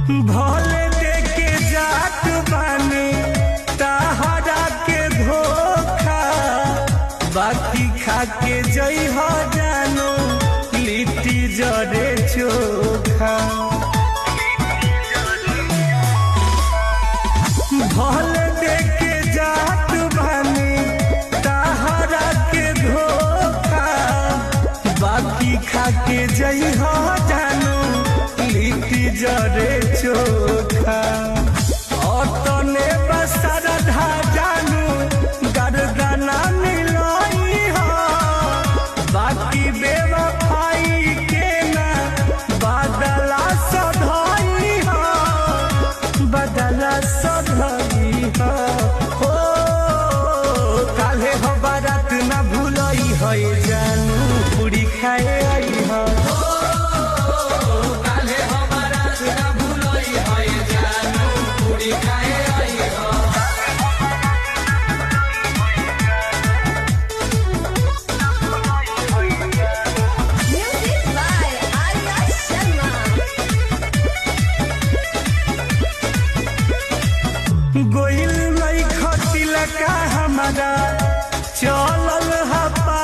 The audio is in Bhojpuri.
भले देके जात बानी तहरा के धोखा, बाकी खा के जई हो जानो लिट्टी जरे चोखा। भले देके जात बानी तहरा के धोखा, बाकी खा के जई हो जानो लिट्टी जरे चोखा। तने बसरधा जानू गरदना मिलई हो, बाकी बेवफाई के ना बदला सधई हो, बदला सधई हो। काले हो बारात ना भूलई हो जानू पूरी खाए आई हो। गोइल नहीं खटिल का हमारा चलल हपा।